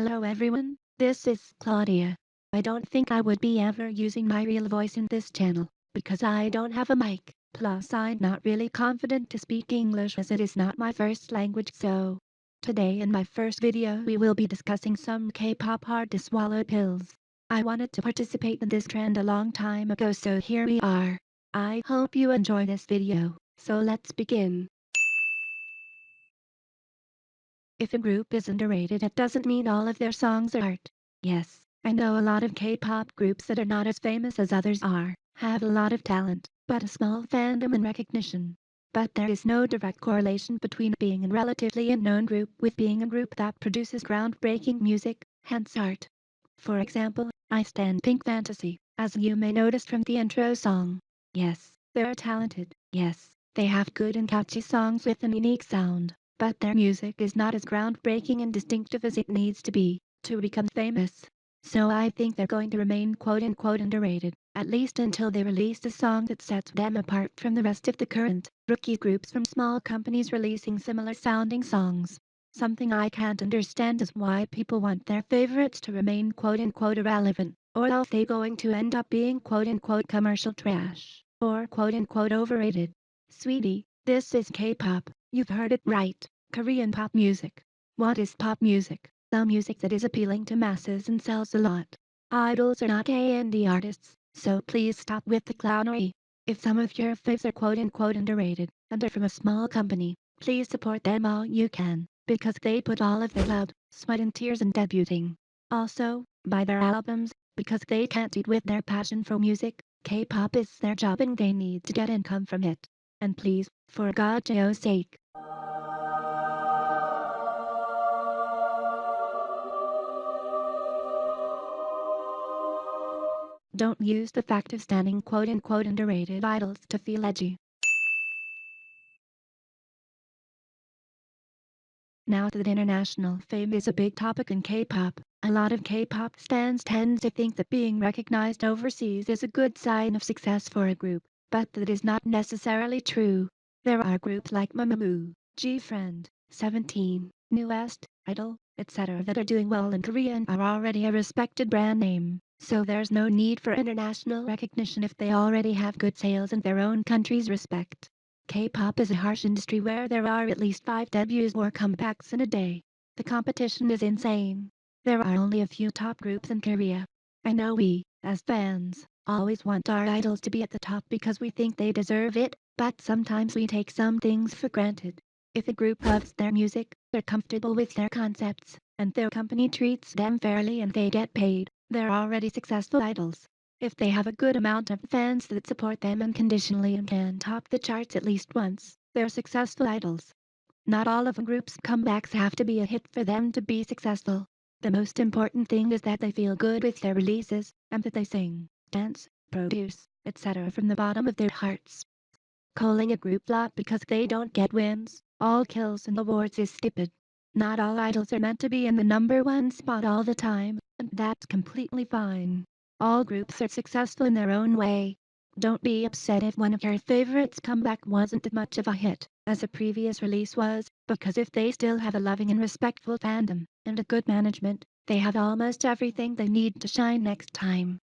Hello everyone, this is Claudia. I don't think I would be ever using my real voice in this channel, because I don't have a mic, plus I'm not really confident to speak English as it is not my first language so. Today in my first video we will be discussing some K-pop hard to swallow pills. I wanted to participate in this trend a long time ago so here we are. I hope you enjoy this video, so let's begin. If a group is underrated it doesn't mean all of their songs are art. Yes, I know a lot of K-pop groups that are not as famous as others are, have a lot of talent, but a small fandom and recognition. But there is no direct correlation between being a relatively unknown group with being a group that produces groundbreaking music, hence art. For example, I stand Pink Fantasy, as you may notice from the intro song. Yes, they're talented, yes, they have good and catchy songs with an unique sound. But their music is not as groundbreaking and distinctive as it needs to be to become famous. So I think they're going to remain quote-unquote underrated, at least until they release a song that sets them apart from the rest of the current, rookie groups from small companies releasing similar sounding songs. Something I can't understand is why people want their favorites to remain quote-unquote irrelevant, or else they're going to end up being quote-unquote commercial trash, or quote-unquote overrated. Sweetie, this is K-pop, you've heard it right. Korean pop music. What is pop music? The music that is appealing to masses and sells a lot. Idols are not A&D artists, so please stop with the clownery. If some of your faves are quote-unquote underrated, and are from a small company, please support them all you can, because they put all of their blood, sweat and tears in debuting. Also, buy their albums, because they can't eat with their passion for music. K-pop is their job and they need to get income from it. And please, for God's sake, don't use the fact of standing quote-unquote underrated idols to feel edgy. Now that international fame is a big topic in K-pop, a lot of K-pop stans tend to think that being recognized overseas is a good sign of success for a group, but that is not necessarily true. There are groups like Mamamoo, G-Friend, 17, New West, i-dle, etc. that are doing well in Korea and are already a respected brand name, so there's no need for international recognition if they already have good sales and their own country's respect. K-pop is a harsh industry where there are at least 5 debuts or comebacks in a day. The competition is insane. There are only a few top groups in Korea. I know we, as fans, always want our idols to be at the top because we think they deserve it, but sometimes we take some things for granted. If a group loves their music, they're comfortable with their concepts, and their company treats them fairly and they get paid, they're already successful idols. If they have a good amount of fans that support them unconditionally and can top the charts at least once, they're successful idols. Not all of a group's comebacks have to be a hit for them to be successful. The most important thing is that they feel good with their releases, and that they sing, dance, produce, etc. from the bottom of their hearts. Calling a group flop because they don't get wins, all kills and awards is stupid. Not all idols are meant to be in the #1 spot all the time, and that's completely fine. All groups are successful in their own way. Don't be upset if one of your favorites' comeback wasn't as much of a hit as a previous release was, because if they still have a loving and respectful fandom, and a good management, they have almost everything they need to shine next time.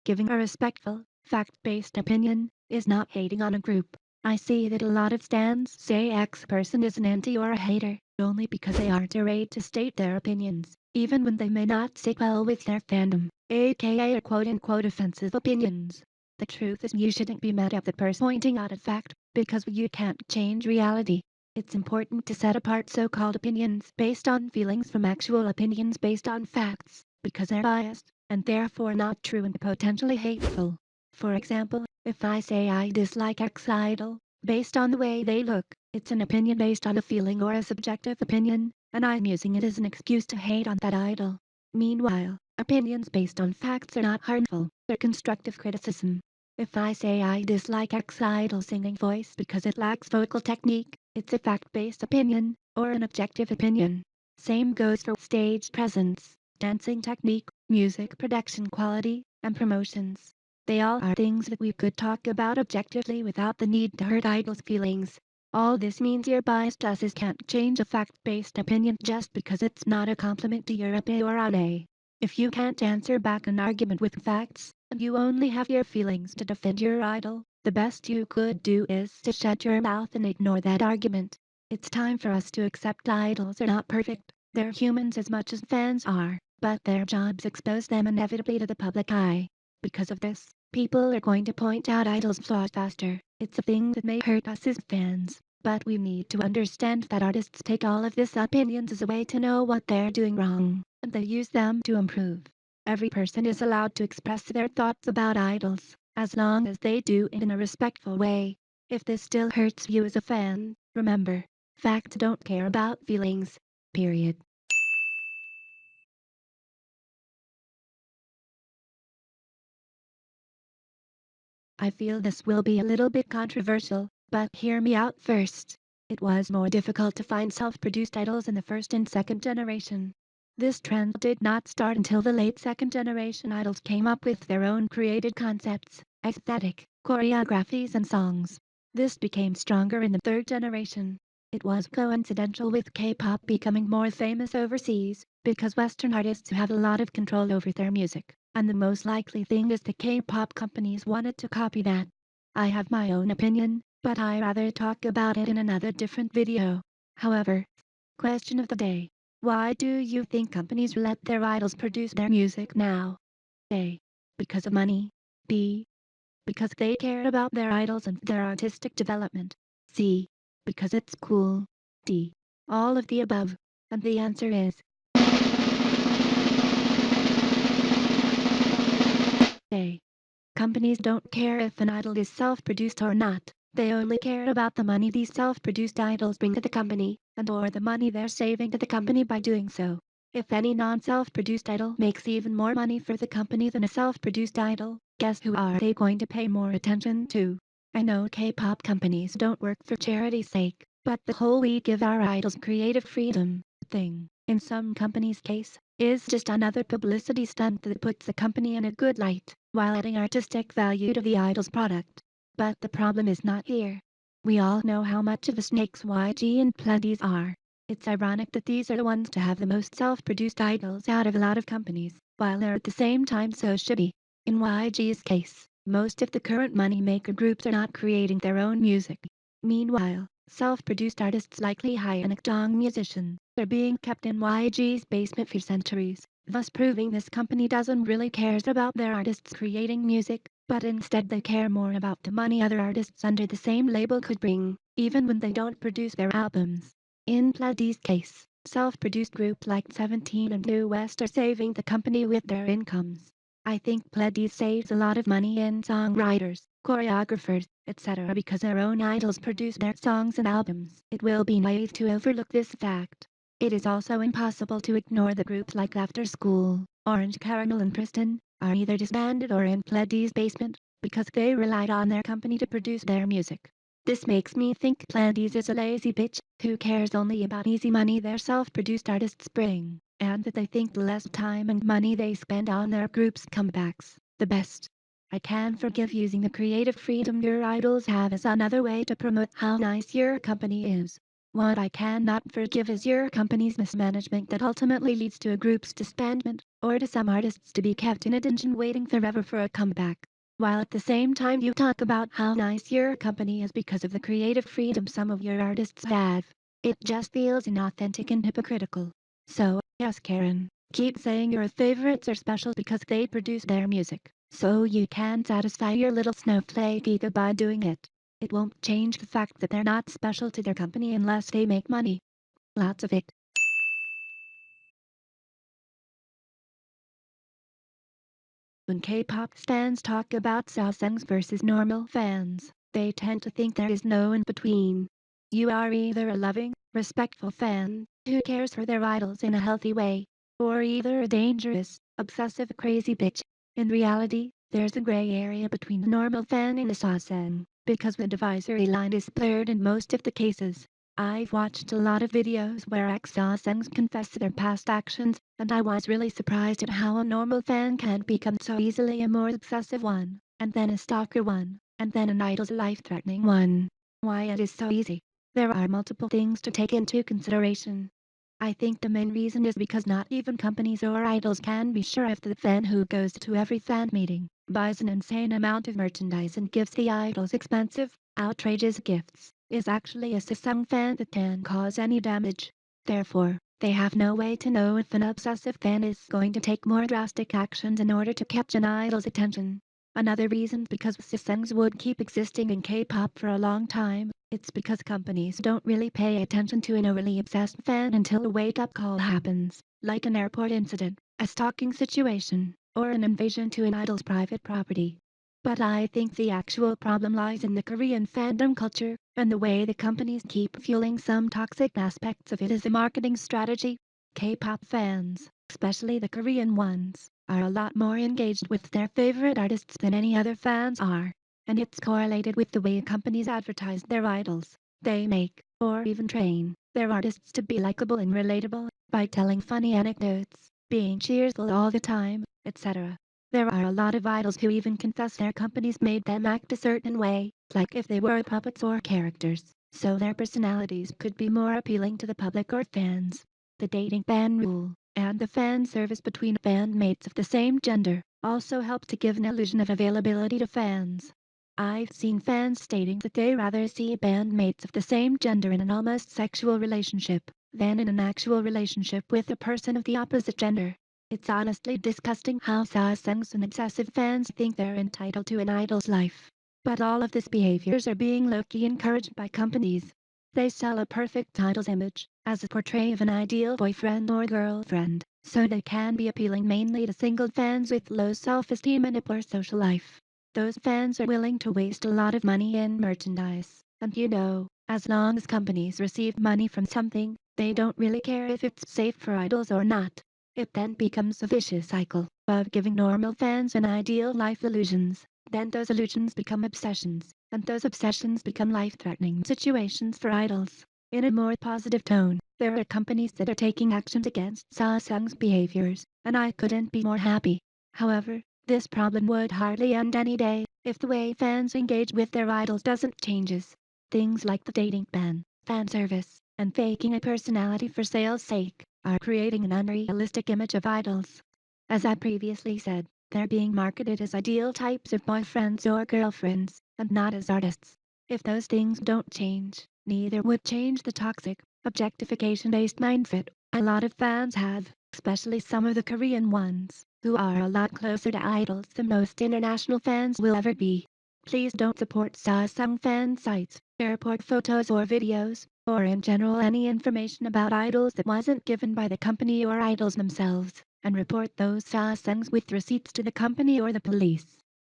Giving a respectful, fact-based opinion is not hating on a group. I see that a lot of stans say X person is an anti or a hater, only because they aren't afraid to state their opinions, even when they may not sit well with their fandom, aka are quote-unquote offensive opinions. The truth is you shouldn't be mad at the person pointing out a fact, because you can't change reality. It's important to set apart so-called opinions based on feelings from actual opinions based on facts, because they're biased, and therefore not true and potentially hateful. For example, if I say I dislike X idol, based on the way they look, it's an opinion based on a feeling or a subjective opinion, and I'm using it as an excuse to hate on that idol. Meanwhile, opinions based on facts are not harmful, they're constructive criticism. If I say I dislike X idol singing voice because it lacks vocal technique, it's a fact-based opinion, or an objective opinion. Same goes for stage presence, dancing technique, music production quality, and promotions. They all are things that we could talk about objectively without the need to hurt idols' feelings. All this means your biased asses can't change a fact-based opinion just because it's not a compliment to your opinion or ally. If you can't answer back an argument with facts, and you only have your feelings to defend your idol, the best you could do is to shut your mouth and ignore that argument. It's time for us to accept idols are not perfect. They're humans as much as fans are, but their jobs expose them inevitably to the public eye. Because of this, people are going to point out idols' flaws faster. It's a thing that may hurt us as fans, but we need to understand that artists take all of these opinions as a way to know what they're doing wrong, and they use them to improve. Every person is allowed to express their thoughts about idols, as long as they do it in a respectful way. If this still hurts you as a fan, remember, facts don't care about feelings. Period. I feel this will be a little bit controversial, but hear me out first. It was more difficult to find self-produced idols in the first and second generation. This trend did not start until the late second generation idols came up with their own created concepts, aesthetic, choreographies and songs. This became stronger in the third generation. It was coincidental with K-pop becoming more famous overseas, because Western artists have a lot of control over their music, and the most likely thing is the K-pop companies wanted to copy that. I have my own opinion, but I rather talk about it in another different video. However, question of the day. Why do you think companies let their idols produce their music now? A. Because of money. B. Because they care about their idols and their artistic development. C. Because it's cool. D. All of the above. And the answer is A. Companies don't care if an idol is self-produced or not. They only care about the money these self-produced idols bring to the company, and or the money they're saving to the company by doing so. If any non-self-produced idol makes even more money for the company than a self-produced idol, guess who are they going to pay more attention to? I know K-pop companies don't work for charity's sake, but the whole "we give our idols creative freedom" thing, in some companies' case, is just another publicity stunt that puts the company in a good light, while adding artistic value to the idol's product. But the problem is not here. We all know how much of a snakes YG and Plenties are. It's ironic that these are the ones to have the most self-produced idols out of a lot of companies, while they're at the same time so shitty. In YG's case, most of the current money-maker groups are not creating their own music. Meanwhile, self-produced artists like Lee Hyun and Dong musicians are being kept in YG's basement for centuries, thus proving this company doesn't really care about their artists creating music, but instead they care more about the money other artists under the same label could bring, even when they don't produce their albums. In Pleddy's case, self-produced groups like 17 and New West are saving the company with their incomes. I think Pleddy saves a lot of money in songwriters, choreographers, etc. because their own idols produce their songs and albums. It will be naive to overlook this fact. It is also impossible to ignore that groups like After School, Orange Caramel and Preston are either disbanded or in Pleddy's basement, because they relied on their company to produce their music. This makes me think Pleddy's is a lazy bitch, who cares only about easy money their self-produced artists bring, and that they think the less time and money they spend on their group's comebacks, the best. I can forgive using the creative freedom your idols have as another way to promote how nice your company is. What I cannot forgive is your company's mismanagement that ultimately leads to a group's disbandment, or to some artists to be kept in a dungeon waiting forever for a comeback. While at the same time you talk about how nice your company is because of the creative freedom some of your artists have. It just feels inauthentic and hypocritical. So, yes Karen, keep saying your favorites are special because they produce their music, so you can satisfy your little snowflake ego by doing it. It won't change the fact that they're not special to their company unless they make money. Lots of it. When K-pop stans talk about sasaengs versus normal fans, they tend to think there is no in between. You are either a loving, respectful fan, who cares for their idols in a healthy way, or either a dangerous, obsessive crazy bitch. In reality, there's a gray area between a normal fan and a sasaeng, because the divisory line is blurred in most of the cases. I've watched a lot of videos where ex-sasaengs confess their past actions, and I was really surprised at how a normal fan can become so easily a more obsessive one, and then a stalker one, and then an idol's life-threatening one. Why it is so easy. There are multiple things to take into consideration. I think the main reason is because not even companies or idols can be sure if the fan who goes to every fan meeting, buys an insane amount of merchandise and gives the idols expensive, outrageous gifts, is actually a Samsung fan that can cause any damage. Therefore, they have no way to know if an obsessive fan is going to take more drastic actions in order to catch an idol's attention. Another reason because Samsungs would keep existing in K-pop for a long time, it's because companies don't really pay attention to an overly obsessed fan until a wake-up call happens, like an airport incident, a stalking situation, or an invasion to an idol's private property. But I think the actual problem lies in the Korean fandom culture, and the way the companies keep fueling some toxic aspects of it as a marketing strategy. K-pop fans, especially the Korean ones, are a lot more engaged with their favorite artists than any other fans are, and it's correlated with the way companies advertise their idols. They make, or even train, their artists to be likable and relatable, by telling funny anecdotes, being cheerful all the time, etc. There are a lot of idols who even confess their companies made them act a certain way, like if they were puppets or characters, so their personalities could be more appealing to the public or fans. The dating fan rule, and the fan service between bandmates of the same gender, also help to give an illusion of availability to fans. I've seen fans stating that they rather see bandmates of the same gender in an almost sexual relationship, than in an actual relationship with a person of the opposite gender. It's honestly disgusting how sasaengs and obsessive fans think they're entitled to an idol's life. But all of these behaviors are being low-key encouraged by companies. They sell a perfect idol's image, as a portray of an ideal boyfriend or girlfriend, so they can be appealing mainly to single fans with low self-esteem and a poor social life. Those fans are willing to waste a lot of money in merchandise, and as long as companies receive money from something, they don't really care if it's safe for idols or not. It then becomes a vicious cycle of giving normal fans an ideal life illusions. Then those illusions become obsessions, and those obsessions become life-threatening situations for idols. In a more positive tone, there are companies that are taking actions against Samsung's behaviors, and I couldn't be more happy. However, this problem would hardly end any day if the way fans engage with their idols doesn't changes. Things like the dating ban, fan service, and faking a personality for sale's sake are creating an unrealistic image of idols. As I previously said, they're being marketed as ideal types of boyfriends or girlfriends, and not as artists. If those things don't change, neither would change the toxic, objectification-based mindset a lot of fans have, especially some of the Korean ones, who are a lot closer to idols than most international fans will ever be. Please don't support Samsung fan sites, airport photos or videos, or in general any information about idols that wasn't given by the company or idols themselves, and report those Samsungs with receipts to the company or the police.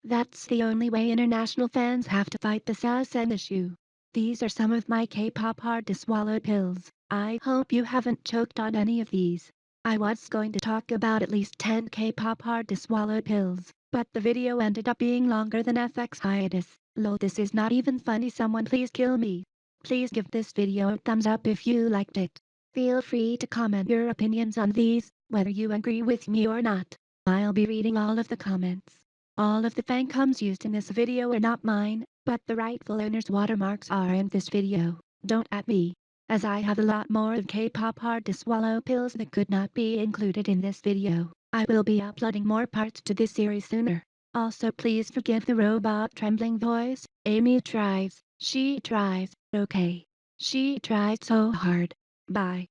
That's the only way international fans have to fight the Samsung issue. These are some of my K-pop hard-to-swallow pills. I hope you haven't choked on any of these. I was going to talk about at least 10 K-pop hard-to-swallow pills, but the video ended up being longer than FX hiatus. Lol, this is not even funny. Someone please kill me. Please give this video a thumbs up if you liked it. Feel free to comment your opinions on these, whether you agree with me or not. I'll be reading all of the comments. All of the fancoms used in this video are not mine, but the rightful owner's watermarks are in this video. Don't at me, as I have a lot more of K-pop hard-to-swallow pills that could not be included in this video. I will be uploading more parts to this series sooner. Also please forgive the robot trembling voice. Amy tries. She tries. Okay. She tried so hard. Bye.